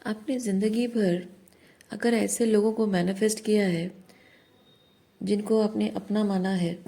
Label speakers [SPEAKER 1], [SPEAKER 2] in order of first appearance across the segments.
[SPEAKER 1] आपने ज़िंदगी भर अगर ऐसे लोगों को मैनिफेस्ट किया है जिनको आपने अपना माना है,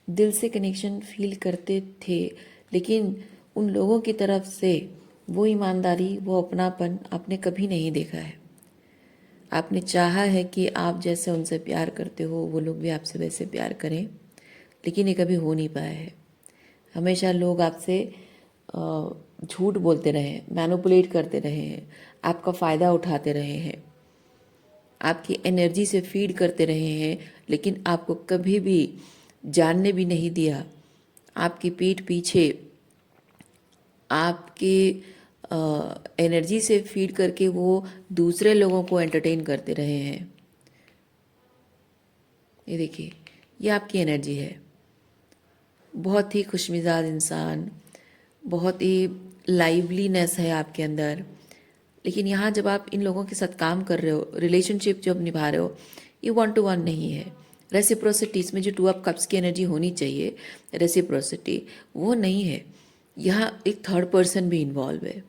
[SPEAKER 1] दिल से कनेक्शन फील करते थे, लेकिन उन लोगों की तरफ से वो ईमानदारी, वो अपनापन आपने कभी नहीं देखा है। आपने चाहा है कि आप जैसे उनसे प्यार करते हो वो लोग भी आपसे वैसे प्यार करें, लेकिन ये कभी हो नहीं पाया है। हमेशा लोग आपसे झूठ बोलते रहे हैं, मैनिपुलेट करते रहे हैं, आपका फ़ायदा उठाते रहे हैं, आपकी एनर्जी से फीड करते रहे हैं, लेकिन आपको कभी भी जानने भी नहीं दिया। आपकी पीठ पीछे आपके एनर्जी से फीड करके वो दूसरे लोगों को एंटरटेन करते रहे हैं। ये देखिए, ये आपकी एनर्जी है। बहुत ही खुशमिजाज इंसान, बहुत ही लाइवलीनेस है आपके अंदर। लेकिन यहाँ जब आप इन लोगों के साथ काम कर रहे हो, रिलेशनशिप जब निभा रहे हो, ये वन टू वन नहीं है। रेसिप्रोसिटी, इसमें जो 2 ऑफ कप्स की एनर्जी होनी चाहिए, रेसिप्रोसिटी, वो नहीं है। यहाँ एक थर्ड पर्सन भी इन्वॉल्व है।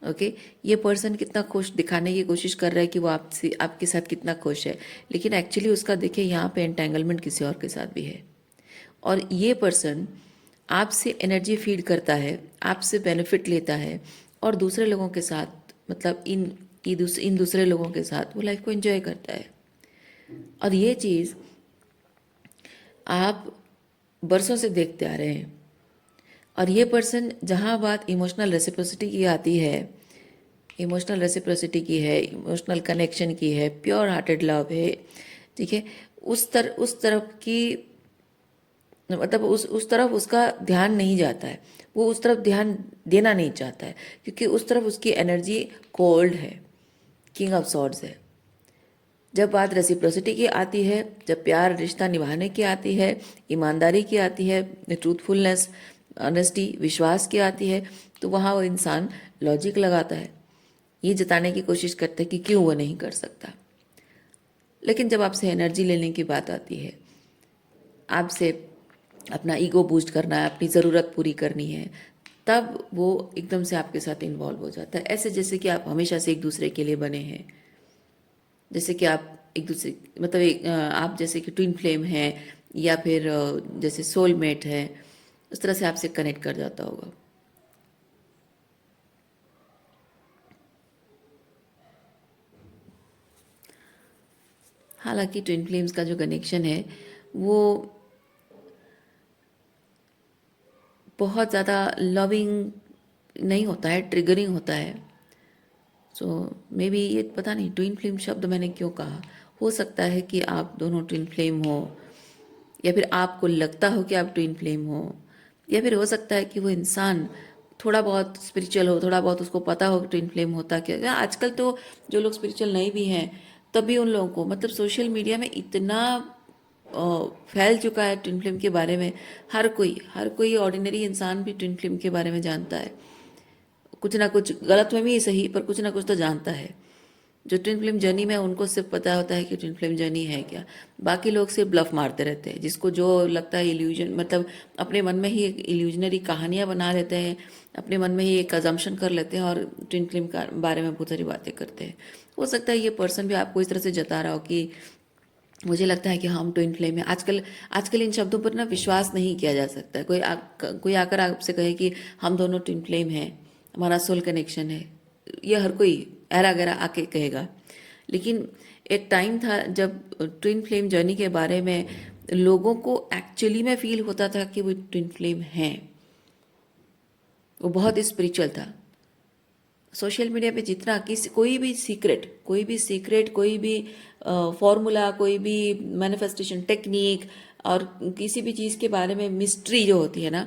[SPEAKER 1] ओके, ये पर्सन कितना खुश दिखाने की कोशिश कर रहा है कि वो आपसे, आपके साथ कितना खुश है, लेकिन एक्चुअली उसका देखिए यहाँ पे एंटेंगलमेंट किसी और के साथ भी है। और ये पर्सन आपसे एनर्जी फीड करता है, आपसे बेनिफिट लेता है, और दूसरे लोगों के साथ, मतलब इन दूसरे लोगों के साथ वो लाइफ को एंजॉय करता है। और ये चीज़ आप बरसों से देखते आ रहे हैं। और ये पर्सन, जहाँ बात इमोशनल रेसिप्रोसिटी की आती है, इमोशनल रेसिप्रोसिटी की है, इमोशनल कनेक्शन की है, प्योर हार्टेड लव है, ठीक है, उस तरफ की, मतलब उस तरफ उसका ध्यान नहीं जाता है। वो उस तरफ ध्यान देना नहीं चाहता है, क्योंकि उस तरफ उसकी एनर्जी कोल्ड है, किंग ऑफ सॉर्ड्स है। जब बात रेसिप्रोसिटी की आती है, जब प्यार रिश्ता निभाने की आती है, ईमानदारी की आती है, ट्रूथफुलनेस, ऑनेस्टी, विश्वास की आती है, तो वहाँ वो इंसान लॉजिक लगाता है, ये जताने की कोशिश करता है कि क्यों वो नहीं कर सकता। लेकिन जब आपसे एनर्जी लेने की बात आती है, आपसे अपना ईगो बूस्ट करना है, अपनी ज़रूरत पूरी करनी है, तब वो एकदम से आपके साथ इन्वॉल्व हो जाता है। ऐसे जैसे कि आप हमेशा से एक दूसरे के लिए बने हैं, जैसे कि आप एक दूसरे, मतलब आप जैसे कि ट्विन फ्लेम हैं, या फिर जैसे सोलमेट है, उस तरह से आपसे कनेक्ट कर जाता होगा। हालांकि ट्विन फ्लेम्स का जो कनेक्शन है वो बहुत ज़्यादा लविंग नहीं होता है, ट्रिगरिंग होता है। सो मे बी, ये पता नहीं ट्विन फ्लेम शब्द मैंने क्यों कहा। हो सकता है कि आप दोनों ट्विन फ्लेम हो, या फिर आपको लगता हो कि आप ट्विन फ्लेम हो, या फिर हो सकता है कि वो इंसान थोड़ा बहुत स्पिरिचुअल हो, थोड़ा बहुत उसको पता हो कि ट्विन फ्लेम होता क्या है। आजकल तो जो लोग स्पिरिचुअल नहीं भी हैं, तभी उन लोगों को, मतलब सोशल मीडिया में इतना फैल चुका है ट्विन फ्लेम के बारे में। हर कोई ऑर्डिनरी इंसान भी ट्विन फ्लेम के बारे में जानता है। कुछ ना कुछ गलत में भी सही, पर कुछ ना कुछ तो जानता है। जो ट्विन फ्लेम जर्नी में, उनको सिर्फ पता होता है कि ट्विन फ्लेम जर्नी है क्या। बाकी लोग सिर्फ ब्लफ मारते रहते हैं, जिसको जो लगता है इल्यूजन, मतलब अपने मन में ही एक इल्यूजनरी कहानियाँ बना लेते हैं, अपने मन में ही एक अजम्पशन कर लेते हैं, और ट्विन फ्लेम का बारे में बहुत सारी बातें करते हैं। हो सकता है ये पर्सन भी आपको इस तरह से जता रहा हो कि मुझे लगता है कि हम ट्विन फ्लेम है। आजकल आजकल इन शब्दों पर ना विश्वास नहीं किया जा सकता है। कोई आकर आपसे कहे कि हम दोनों ट्विन फ्लेम हैं, हमारा सोल कनेक्शन है, ये हर कोई ऐरा गैरा आके कहेगा। लेकिन एक टाइम था जब ट्विन फ्लेम जर्नी के बारे में लोगों को एक्चुअली में फील होता था कि वो ट्विन फ्लेम हैं। वो बहुत स्पिरिचुअल था। सोशल मीडिया पे जितना किसी, कोई भी फॉर्मूला, कोई भी मैनिफेस्टेशन टेक्निक, और किसी भी चीज़ के बारे में मिस्ट्री जो होती है ना,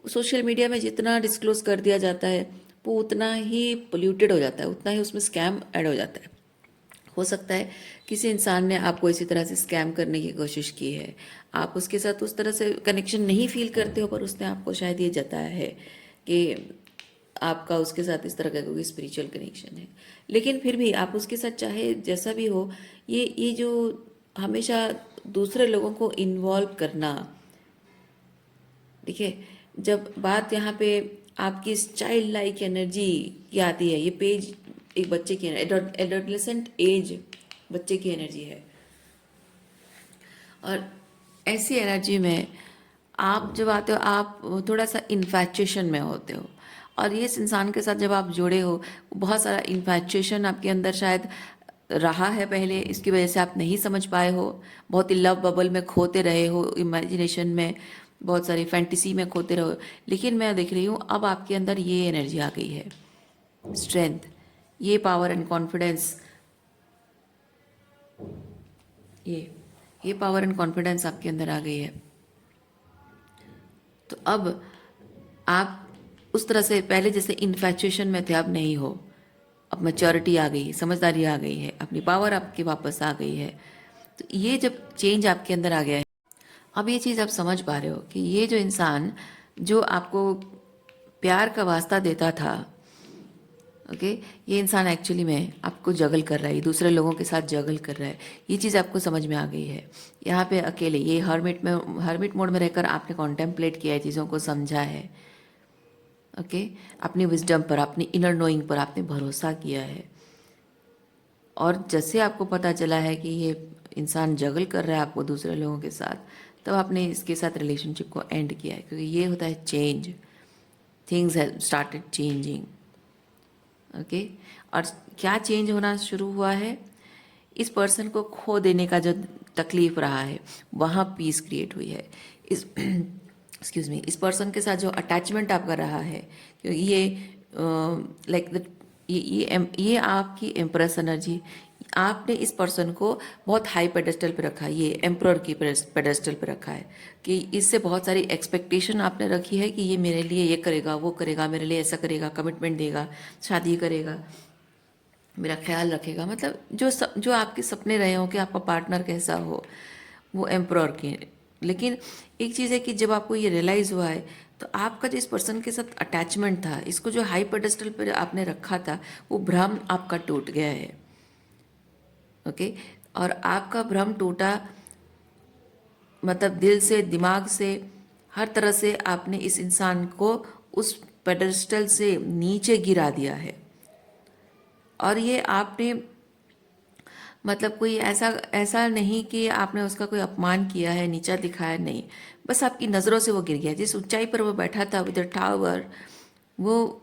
[SPEAKER 1] सोशल मीडिया में जितना डिस्क्लोज कर दिया जाता है, वो उतना ही पोल्यूटेड हो जाता है, उतना ही उसमें स्कैम ऐड हो जाता है। हो सकता है किसी इंसान ने आपको इसी तरह से स्कैम करने की कोशिश की है, आप उसके साथ उस तरह से कनेक्शन नहीं फील करते हो, पर उसने आपको शायद ये जताया है कि आपका उसके साथ इस तरह का कोई स्पिरिचुअल कनेक्शन है। लेकिन फिर भी आप उसके साथ चाहे जैसा भी हो, ये जो हमेशा दूसरे लोगों को इन्वॉल्व करना, देखिए, जब बात यहाँ पे आपकी चाइल्ड लाइक एनर्जी की आती है, ये पेज एक बच्चे की एडोलेसेंट एज बच्चे की एनर्जी है। और ऐसी एनर्जी में आप जब आते हो आप थोड़ा सा इन्फैचुएशन में होते हो, और ये इस इंसान के साथ जब आप जुड़े हो, बहुत सारा इन्फैचुएशन आपके अंदर शायद रहा है पहले, इसकी वजह से आप नहीं समझ पाए हो, बहुत ही लव बबल में खोते रहे हो, इमेजिनेशन में बहुत सारी फैंटेसी में खोते रहो। लेकिन मैं देख रही हूँ अब आपके अंदर ये एनर्जी आ गई है, स्ट्रेंथ, ये पावर एंड कॉन्फिडेंस, ये पावर एंड कॉन्फिडेंस आपके अंदर आ गई है। तो अब आप उस तरह से पहले जैसे इन्फैचुएशन में थे अब नहीं हो, अब मैच्योरिटी आ गई है, समझदारी आ गई है, अपनी पावर आपकी वापस आ गई है। तो ये जब चेंज आपके अंदर आ गया है, अब ये चीज़ आप समझ पा रहे हो कि ये जो इंसान जो आपको प्यार का वास्ता देता था, ओके, ये इंसान एक्चुअली में आपको जगल कर रहा है, दूसरे लोगों के साथ जगल कर रहा है। ये चीज़ आपको समझ में आ गई है। यहाँ पे अकेले ये हर्मिट मोड में रहकर आपने कॉन्टेम्पलेट किया है, चीज़ों को समझा है, ओके, अपनी विजडम पर, अपनी इनर नोइंग पर आपने भरोसा किया है। और जैसे आपको पता चला है कि ये इंसान जगल कर रहा है आपको दूसरे लोगों के साथ, तब आपने इसके साथ रिलेशनशिप को एंड किया है, क्योंकि ये होता है change, things have started changing, okay. और क्या चेंज होना शुरू हुआ है, इस पर्सन को खो देने का जो तकलीफ रहा है वहाँ पीस क्रिएट हुई है। इस एक्सक्यूज मी, इस पर्सन के साथ जो अटैचमेंट आपका रहा है, क्योंकि ये लाइक द ये आपकी एम्प्रेस एनर्जी, आपने इस पर्सन को बहुत हाई पेडेस्टल पे रखा है, ये एम्प्रर की पेडेस्टल पे रखा है, कि इससे बहुत सारी एक्सपेक्टेशन आपने रखी है कि ये मेरे लिए ये करेगा, वो करेगा, मेरे लिए ऐसा करेगा, कमिटमेंट देगा, शादी करेगा, मेरा ख्याल रखेगा, मतलब जो आपके सपने रहे हो कि आपका पार्टनर कैसा हो, वो एम्प्रर के। लेकिन एक चीज़ है कि जब आपको ये रियलाइज़ हुआ है, तो आपका जो इस पर्सन के साथ अटैचमेंट था, इसको जो हाई पेडेस्टल पर आपने रखा था, वो भ्रम आपका टूट गया है, ओके। और आपका भ्रम टूटा, मतलब दिल से, दिमाग से, हर तरह से आपने इस इंसान को उस पेडेस्टल से नीचे गिरा दिया है। और ये आपने, मतलब कोई ऐसा ऐसा नहीं कि आपने उसका कोई अपमान किया है, नीचा दिखाया, नहीं, बस आपकी नज़रों से वो गिर गया। जिस ऊंचाई पर वो बैठा था विद द टावर, वो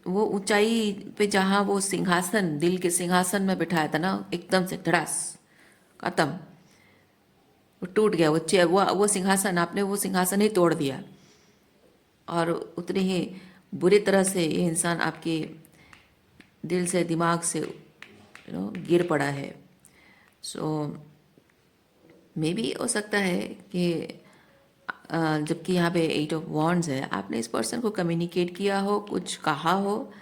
[SPEAKER 1] वो ऊंचाई पे जहाँ वो सिंहासन, दिल के सिंहासन में बिठाया था ना, एकदम से धड़ास खत्म, वो टूट गया, वो चेयर, वो सिंहासन, आपने वो सिंहासन ही तोड़ दिया। और उतने ही बुरी तरह से ये इंसान आपके दिल से, दिमाग से गिर पड़ा है। सो मे बी हो सकता है कि जबकि यहाँ पे 8 ऑफ वॉन्ड्स है, आपने इस पर्सन को कम्युनिकेट किया हो, कुछ कहा हो,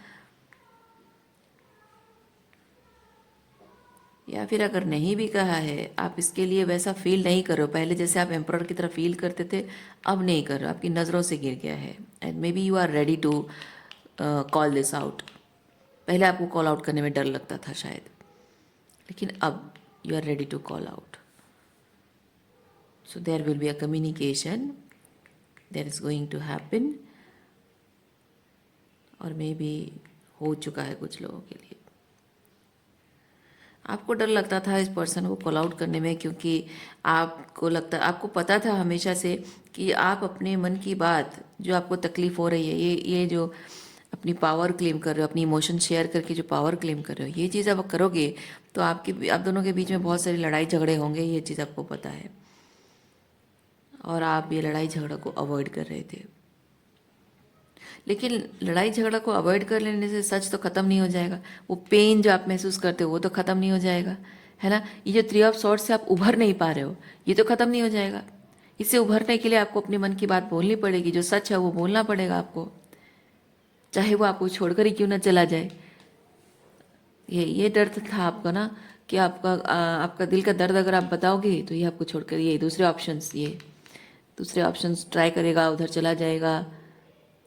[SPEAKER 1] या फिर अगर नहीं भी कहा है, आप इसके लिए वैसा फील नहीं कर रहे हो, पहले जैसे आप एम्प्रर की तरह फील करते थे, अब नहीं कर रहे हो, आपकी नज़रों से गिर गया है। And maybe you are ready to call this out. पहले आपको कॉल आउट करने में डर लगता था शायद, लेकिन अब you are ready to call out. So there will be a communication there is going to happen, और मे बी हो चुका है कुछ लोगों के लिए। आपको डर लगता था इस पर्सन को कॉल आउट करने में, क्योंकि आपको पता था हमेशा से कि आप अपने मन की बात, जो आपको तकलीफ हो रही है, ये जो अपनी पावर क्लेम कर रहे हो, अपनी इमोशन शेयर करके जो पावर क्लेम कर रहे हो, ये चीज़ आप करोगे तो आप दोनों के बीच में बहुत सारी लड़ाई झगड़े होंगे, ये चीज़ आपको पता है। और आप ये लड़ाई झगड़ा को अवॉइड कर रहे थे। लेकिन लड़ाई झगड़ा को अवॉइड कर लेने से सच तो ख़त्म नहीं हो जाएगा, वो पेन जो आप महसूस करते हो वो तो ख़त्म नहीं हो जाएगा, है ना। ये जो 3 ऑफ सॉर्ड्स से आप उभर नहीं पा रहे हो, ये तो ख़त्म नहीं हो जाएगा। इससे उभरने के लिए आपको अपने मन की बात बोलनी पड़ेगी, जो सच है वो बोलना पड़ेगा आपको, चाहे वो आपको छोड़कर ही क्यों ना चला जाए। ये डर था आपका ना, कि आपका दिल का दर्द अगर आप बताओगे तो ये आपको छोड़कर, ये दूसरे ऑप्शंस ट्राई करेगा, उधर चला जाएगा,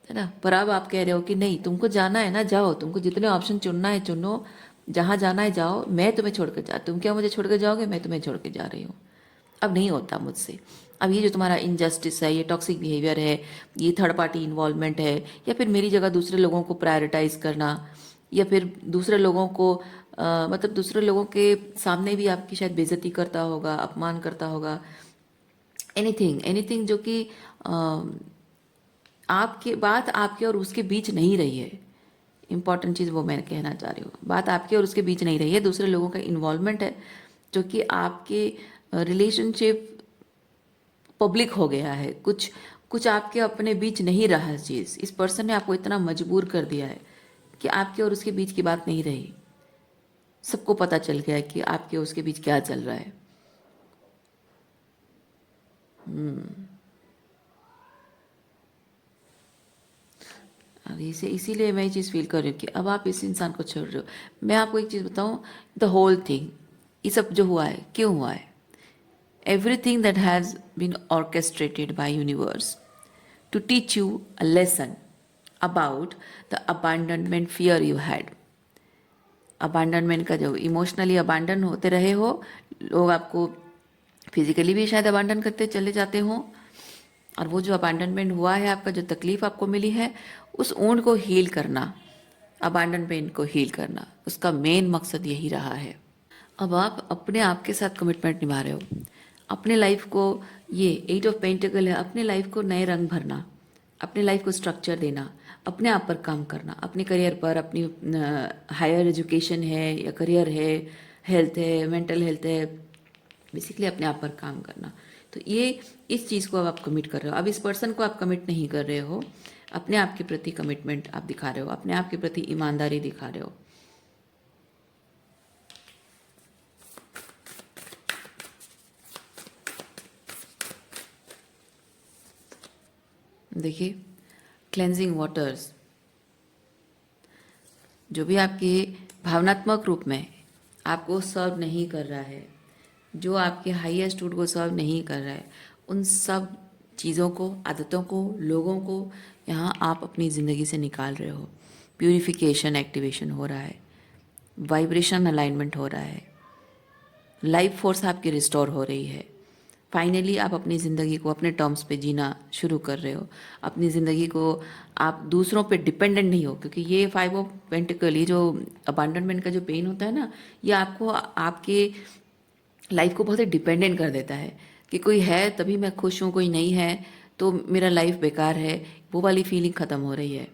[SPEAKER 1] है ना। पर अब आप कह रहे हो कि नहीं, तुमको जाना है ना, जाओ, तुमको जितने ऑप्शन चुनना है चुनो, जहाँ जाना है जाओ, मैं तुम्हें छोड़कर तुम क्या मुझे छोड़कर जाओगे, मैं तुम्हें छोड़ के जा रही हूँ। अब नहीं होता मुझसे। अब ये जो तुम्हारा इनजस्टिस है, ये टॉक्सिक बिहेवियर है, ये थर्ड पार्टी इन्वॉल्वमेंट है, या फिर मेरी जगह दूसरे लोगों को प्रायोरिटाइज करना, या फिर दूसरे लोगों को मतलब दूसरे लोगों के सामने भी आपकी शायद बेइज्जती करता होगा, अपमान करता होगा, एनीथिंग एनीथिंग जो कि आपके बात आपके और उसके बीच नहीं रही है। इंपॉर्टेंट चीज़ वो मैं कहना चाह रही हूँ, बात आपके और उसके बीच नहीं रही है, दूसरे लोगों का इन्वॉल्वमेंट है जो कि आपके रिलेशनशिप पब्लिक हो गया है। कुछ कुछ आपके अपने बीच नहीं रहा चीज़, इस पर्सन ने आपको इतना मजबूर कर दिया है कि आपके और उसके बीच की बात नहीं रही, सबको पता चल गया है कि आपके और उसके बीच क्या चल रहा है। अब इसीलिए मैं ये चीज़ फील कर रही हूँ कि अब आप इस इंसान को छोड़ रहे हो। मैं आपको एक चीज़ बताऊँ, द होल थिंग, ये सब जो हुआ है क्यों हुआ है? Everything that has been orchestrated by universe to teach you a lesson about the abandonment fear you had. अबांडनमेंट का जो इमोशनली अबांडन होते रहे हो, लोग आपको फिजिकली भी शायद अबांडन करते चले जाते हो, और वो जो अबांडनमेंट हुआ है, आपका जो तकलीफ आपको मिली है, उस ऊंड को हील करना, अबांडनमेंट को हील करना, उसका मेन मकसद यही रहा है। अब आप अपने आप के साथ कमिटमेंट निभा रहे हो, अपने लाइफ को, ये 8 ऑफ पेंटिकल है, अपने लाइफ को नए रंग भरना, अपने लाइफ को स्ट्रक्चर देना, अपने आप पर काम करना, अपने करियर पर, अपनी हायर एजुकेशन है या करियर है, हेल्थ है, मेंटल हेल्थ है, बेसिकली अपने आप पर काम करना। तो ये इस चीज़ को अब आप कमिट कर रहे हो। अब इस पर्सन को आप कमिट नहीं कर रहे हो, अपने आप के प्रति कमिटमेंट आप दिखा रहे हो, अपने आप के प्रति ईमानदारी दिखा रहे हो। देखिए, क्लेंजिंग वाटर्स जो भी आपके भावनात्मक रूप में आपको सर्व नहीं कर रहा है, जो आपके हाईएस्ट रूट को सर्व नहीं कर रहा है, उन सब चीज़ों को, आदतों को, लोगों को यहाँ आप अपनी ज़िंदगी से निकाल रहे हो। प्यूरिफिकेशन एक्टिवेशन हो रहा है, वाइब्रेशन अलाइनमेंट हो रहा है, लाइफ फोर्स आपकी रिस्टोर हो रही है। फाइनली आप अपनी ज़िंदगी को अपने टर्म्स पे जीना शुरू कर रहे हो। अपनी ज़िंदगी को आप दूसरों पे डिपेंडेंट नहीं हो, क्योंकि ये 5 ऑफ पेंटिकल, ये जो अबांडनमेंट का जो पेन होता है ना, ये आपको आपके लाइफ को बहुत ही डिपेंडेंट कर देता है कि कोई है तभी मैं खुश हूँ, कोई नहीं है तो मेरा लाइफ बेकार है। वो वाली फीलिंग ख़त्म हो रही है।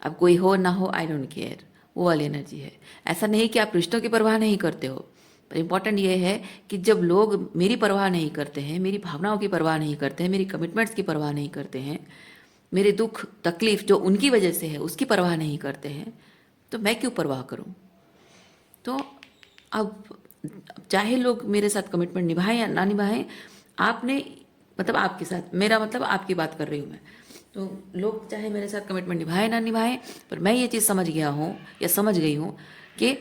[SPEAKER 1] अब कोई हो ना हो, आई डोंट केयर, वो वाली एनर्जी है। ऐसा नहीं कि आप रिश्तों की परवाह नहीं करते हो, पर इम्पॉर्टेंट ये है कि जब लोग मेरी परवाह नहीं करते हैं, मेरी भावनाओं की परवाह नहीं करते हैं, मेरी कमिटमेंट्स की परवाह नहीं करते हैं, मेरे दुख तकलीफ जो उनकी वजह से है उसकी परवाह नहीं करते हैं, तो मैं क्यों परवाह करूं? तो अब चाहे लोग मेरे साथ कमिटमेंट निभाएं या ना निभाएं, आपने, मतलब आपके साथ, मेरा मतलब आपकी बात कर रही हूँ मैं, तो लोग चाहे मेरे साथ कमिटमेंट निभाएं ना निभाएं, पर मैं ये चीज़ समझ गया हूँ या समझ गई हूँ कि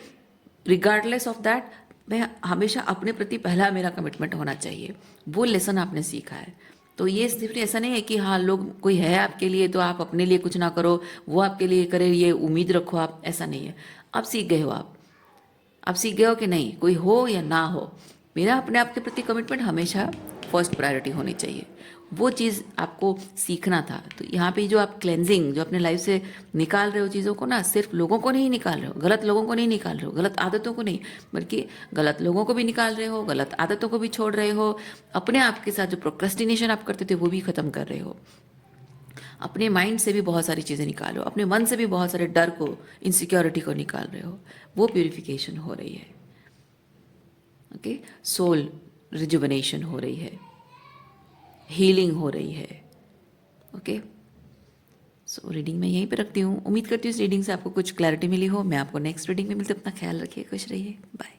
[SPEAKER 1] रिगार्डलेस ऑफ दैट, मैं हमेशा अपने प्रति पहला मेरा कमिटमेंट होना चाहिए। वो लेसन आपने सीखा है। तो ये सिर्फ ऐसा नहीं है कि हाँ लोग कोई है आपके लिए तो आप अपने लिए कुछ ना करो, वो आपके लिए करे, ये उम्मीद रखो आप, ऐसा नहीं है। अब सीख गए हो आप सीख गए हो कि नहीं, कोई हो या ना हो, मेरा अपने आप के प्रति कमिटमेंट हमेशा फर्स्ट प्रायोरिटी होनी चाहिए। वो चीज़ आपको सीखना था। तो यहाँ पे जो आप क्लेंजिंग जो अपने लाइफ से निकाल रहे हो चीज़ों को ना, सिर्फ लोगों को नहीं निकाल रहे हो, गलत लोगों को नहीं निकाल रहे हो, गलत आदतों को नहीं, बल्कि गलत लोगों को भी निकाल रहे हो, गलत आदतों को भी छोड़ रहे हो, अपने आप के साथ जो प्रोक्रेस्टिनेशन आप करते थे वो भी ख़त्म कर रहे हो। अपने माइंड से भी बहुत सारी चीज़ें निकालो, अपने मन से भी बहुत सारे डर को, इनसिक्योरिटी को निकाल रहे हो, वो प्यूरिफिकेशन हो रही है। ओके, सोल रिजुवनेशन हो रही है, हीलिंग हो रही है। ओके, सो रीडिंग मैं यहीं पे रखती हूँ। उम्मीद करती हूँ इस रीडिंग से आपको कुछ क्लैरिटी मिली हो। मैं आपको नेक्स्ट रीडिंग में मिलती हूँ। अपना ख्याल रखिए, खुश रहिए, बाय।